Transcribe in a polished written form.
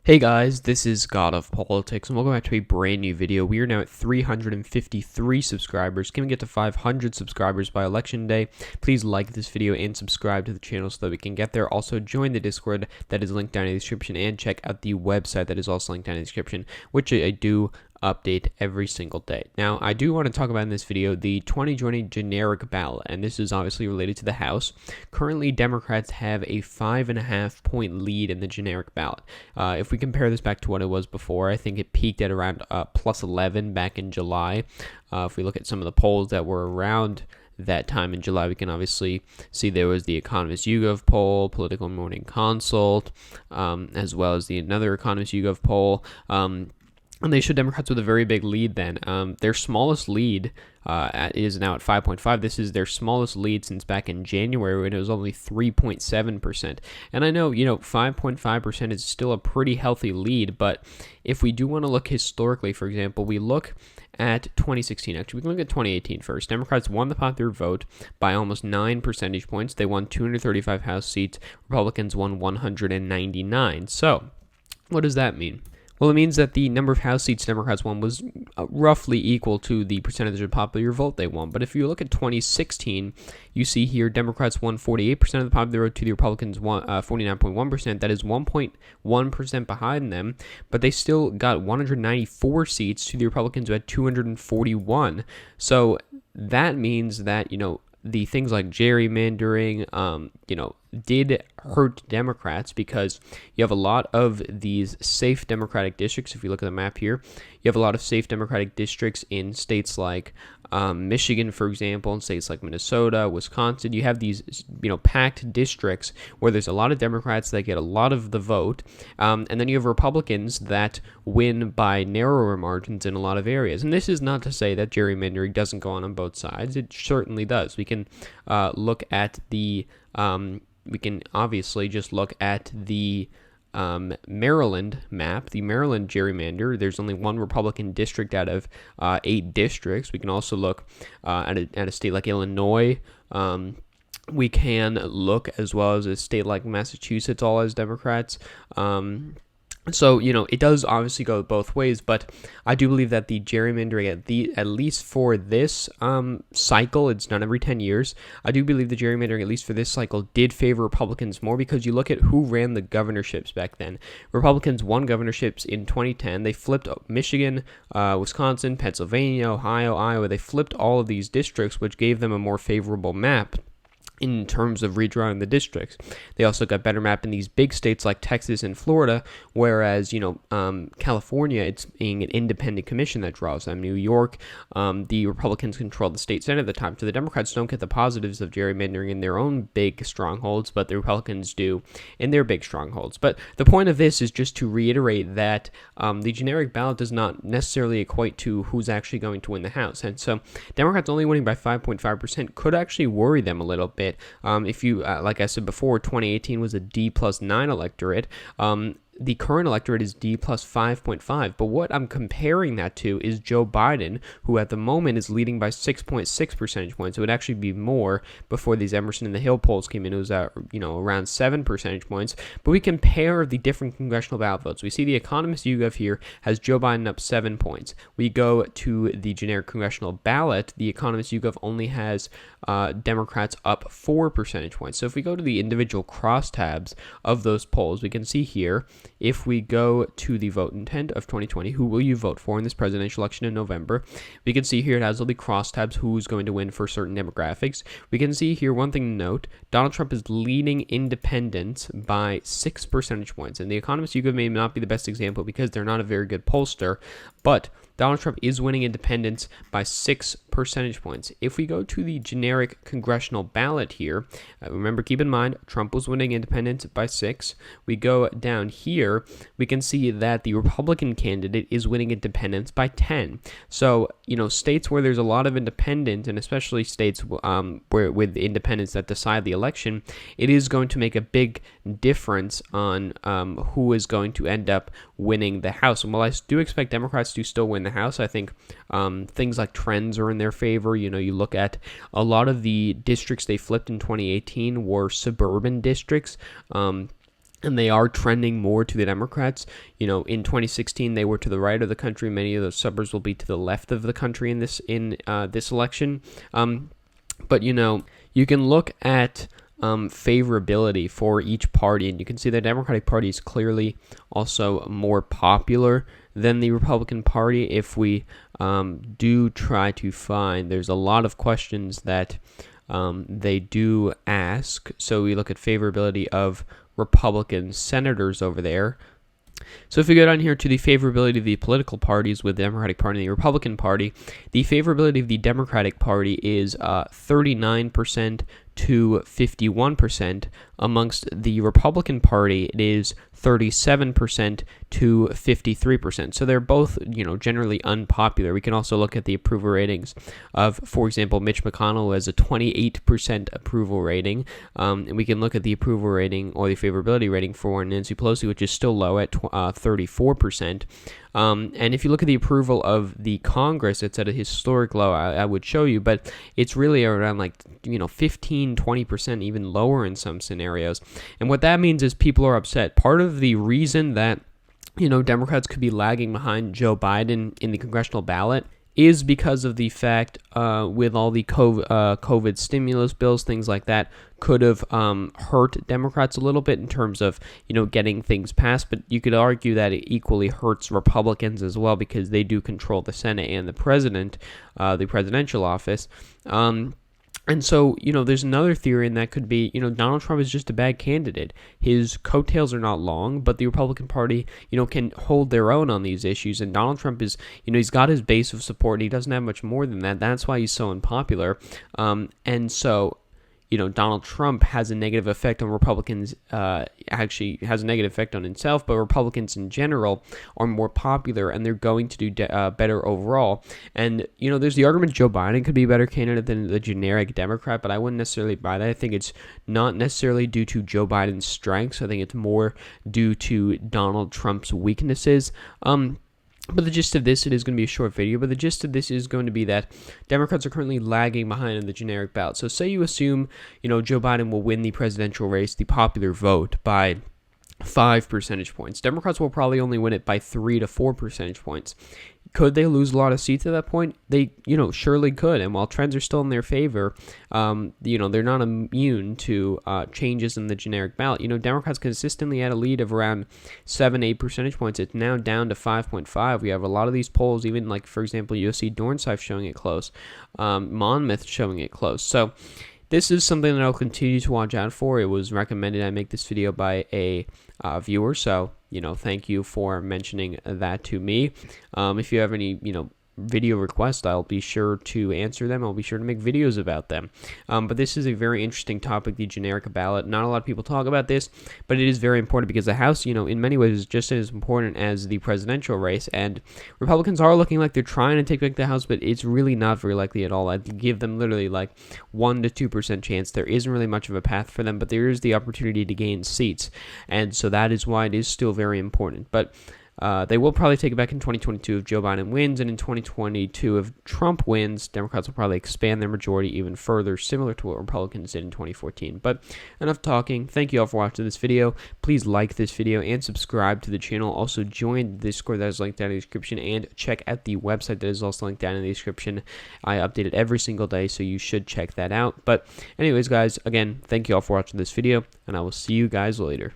Hey guys, this is God of Politics, and welcome back to a brand new video. We are now at 353 subscribers. Can we get to 500 subscribers by election day? Please like this video and subscribe to the channel so that we can get there. Also, join the Discord that is linked down in the description, and check out the website that is also linked down in the description, which I do update every single day. Now, I do want to talk about in this video the 2020 generic ballot, and this is obviously related to the House. Currently, Democrats have a 5.5 point lead in the generic ballot. If we compare this back to what it was before, I think it peaked at around plus 11 back in July. If we look at some of the polls that were around that time in July, we can obviously see there was the Economist YouGov poll, Political Morning Consult, as well as another Economist YouGov poll. And they showed Democrats with a very big lead then. Their smallest lead is now at 5.5. This is their smallest lead since back in January when it was only 3.7%. And I know, 5.5% is still a pretty healthy lead, but if we do want to look historically, for example, we look at 2016. Actually, we can look at 2018 first. Democrats won the popular vote by almost 9 percentage points. They won 235 House seats. Republicans won 199. So, what does that mean? Well, it means that the number of House seats Democrats won was roughly equal to the percentage of popular vote they won. But if you look at 2016, you see here Democrats won 48% of the popular vote to the Republicans 49.1%. That is 1.1% behind them, but they still got 194 seats to the Republicans who had 241. So that means that, the things like gerrymandering, did hurt Democrats because you have a lot of these safe Democratic districts. If you look at the map here, you have a lot of safe Democratic districts in states like Michigan, for example, in states like Minnesota, Wisconsin. You have these, packed districts where there's a lot of Democrats that get a lot of the vote, and then you have Republicans that win by narrower margins in a lot of areas. And this is not to say that gerrymandering doesn't go on both sides. It certainly does. We can look at the we can obviously just look at the Maryland map, the Maryland gerrymander. There's only one Republican district out of 8 districts. We can also look at a state like Illinois. We can look as well as a state like Massachusetts, all as Democrats. So, it does obviously go both ways, but I do believe that the gerrymandering, at least for this cycle, it's done every 10 years, I do believe the gerrymandering, at least for this cycle, did favor Republicans more because you look at who ran the governorships back then. Republicans won governorships in 2010. They flipped Michigan, Wisconsin, Pennsylvania, Ohio, Iowa. They flipped all of these districts, which gave them a more favorable map in terms of redrawing the districts. They also got better map in these big states like Texas and Florida, whereas, California, it's being an independent commission that draws them. New York, the Republicans controlled the state senate at the time, so the Democrats don't get the positives of gerrymandering in their own big strongholds, but the Republicans do in their big strongholds. But the point of this is just to reiterate that the generic ballot does not necessarily equate to who's actually going to win the House. And so Democrats only winning by 5.5% could actually worry them a little bit. If you, like I said before, 2018 was a D+9 electorate. The current electorate is D plus 5.5, but what I'm comparing that to is Joe Biden, who at the moment is leading by 6.6 percentage points. It would actually be more before these Emerson and the Hill polls came in. It was around 7 percentage points. But we compare the different congressional ballot votes. We see the Economist YouGov here has Joe Biden up 7 points. We go to the generic congressional ballot. The Economist YouGov only has Democrats up 4 percentage points. So if we go to the individual crosstabs of those polls, we can see here, if we go to the vote intent of 2020, who will you vote for in this presidential election in November? We can see here it has all the crosstabs, who's going to win for certain demographics. We can see here one thing to note, Donald Trump is leading independents by 6 percentage points. And the Economist YouGov may not be the best example because they're not a very good pollster, but Donald Trump is winning independents by 6 percentage points. If we go to the generic congressional ballot here, remember, keep in mind, Trump was winning independents by 6. We go down here, we can see that the Republican candidate is winning independents by 10. So, states where there's a lot of independents, and especially states where with independents that decide the election, it is going to make a big difference on who is going to end up winning the House. And while I do expect Democrats to still win the House, I think things like trends are in their favor. You look at a lot of the districts they flipped in 2018 were suburban districts. and they are trending more to the Democrats. You know, in 2016, they were to the right of the country. Many of those suburbs will be to the left of the country in this election. But, you know, you can look at favorability for each party, and you can see the Democratic Party is clearly also more popular than the Republican Party. If we do try to find, there's a lot of questions that they do ask. So we look at favorability of Republican senators over there. So if we go down here to the favorability of the political parties with the Democratic Party and the Republican Party, the favorability of the Democratic Party is 39% to 51%. Amongst the Republican Party, it is 37% to 53%. So they're both, you know, generally unpopular. We can also look at the approval ratings of, for example, Mitch McConnell has a 28% approval rating. And we can look at the approval rating or the favorability rating for Nancy Pelosi, which is still low at 34%. And if you look at the approval of the Congress, it's at a historic low. I would show you, but it's really around like, you know, 15, 20%, even lower in some scenarios. And what that means is people are upset. Part of the reason that, you know, Democrats could be lagging behind Joe Biden in the congressional ballot is because of the fact with all the COVID stimulus bills, things like that, could have hurt Democrats a little bit in terms of, you know, getting things passed. But you could argue that it equally hurts Republicans as well because they do control the Senate and the presidential office. And so, you know, there's another theory, and that could be, you know, Donald Trump is just a bad candidate. His coattails are not long, but the Republican Party, you know, can hold their own on these issues. And Donald Trump is, you know, he's got his base of support, and he doesn't have much more than that. That's why he's so unpopular. And so, you know, Donald Trump has a negative effect on Republicans, actually has a negative effect on himself, but Republicans in general are more popular, and they're going to do better overall. And, you know, there's the argument Joe Biden could be a better candidate than the generic Democrat, but I wouldn't necessarily buy that. I think it's not necessarily due to Joe Biden's strengths. I think it's more due to Donald Trump's weaknesses. But the gist of this, it is going to be a short video, but the gist of this is going to be that Democrats are currently lagging behind in the generic ballot. So say you assume, you know, Joe Biden will win the presidential race, the popular vote, by 5 percentage points. Democrats will probably only win it by 3 to 4 percentage points. Could they lose a lot of seats at that point? They, you know, surely could. And while trends are still in their favor, you know, they're not immune to changes in the generic ballot. You know, Democrats consistently had a lead of around 7, 8 percentage points. It's now down to 5.5. We have a lot of these polls, even like, for example, USC Dornsife showing it close, Monmouth showing it close. So this is something that I'll continue to watch out for. It was recommended I make this video by a viewer, so, you know, thank you for mentioning that to me. If you have any, you know, video requests, I'll be sure to answer them. I'll be sure to make videos about them. But this is a very interesting topic, the generic ballot. Not a lot of people talk about this, but it is very important because the House, you know, in many ways is just as important as the presidential race. And Republicans are looking like they're trying to take back the House, but it's really not very likely at all. I'd give them literally like 1 to 2% chance. There isn't really much of a path for them, but there is the opportunity to gain seats. And so that is why it is still very important. But they will probably take it back in 2022 if Joe Biden wins, and in 2022 if Trump wins, Democrats will probably expand their majority even further, similar to what Republicans did in 2014. But enough talking. Thank you all for watching this video. Please like this video and subscribe to the channel. Also join the Discord that is linked down in the description, and check out the website that is also linked down in the description. I update it every single day, so you should check that out. But anyways, guys, again, thank you all for watching this video, and I will see you guys later.